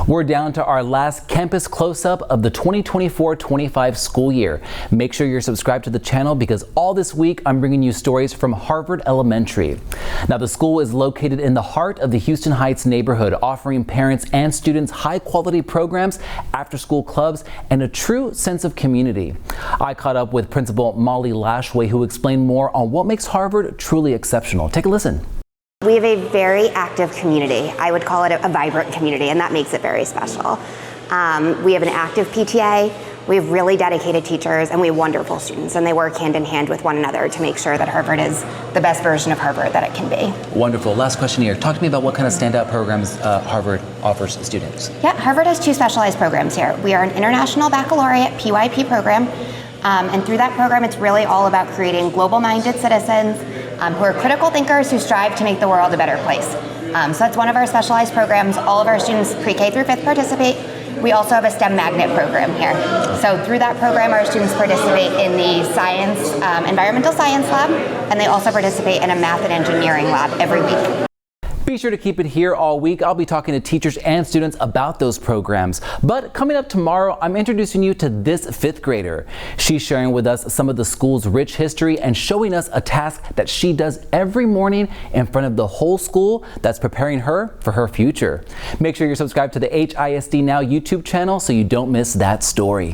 We're down to our last campus close-up of the 2024-25 school year. Make sure you're subscribed to the channel because all this week I'm bringing you stories from Harvard Elementary. Now, the school is located in the heart of the Houston Heights neighborhood, offering parents and students high-quality programs, after-school clubs, and a true sense of community. I caught up with Principal Molly Lashway, who explained more on what makes Harvard truly exceptional. Take a listen. We have a very active community. I would call it a vibrant community, and that makes it very special. We have an active PTA, we have really dedicated teachers, and we have wonderful students, and they work hand in hand with one another to make sure that Harvard is the best version of Harvard that it can be. Wonderful. Last question here. Talk to me about what kind of standout programs Harvard offers students. Yeah, Harvard has two specialized programs here. We are an International Baccalaureate PYP program, and through that program, it's really all about creating global-minded citizens who are critical thinkers who strive to make the world a better place. So that's one of our specialized programs. All of our students pre-K through 5th participate. We also have a STEM magnet program here. So through that program, our students participate in the science, environmental science lab, and they also participate in a math and engineering lab every week. Be sure to keep it here all week. I'll be talking to teachers and students about those programs. But coming up tomorrow, I'm introducing you to this 5th grader. She's sharing with us some of the school's rich history and showing us a task that she does every morning in front of the whole school that's preparing her for her future. Make sure you're subscribed to the HISD Now YouTube channel so you don't miss that story.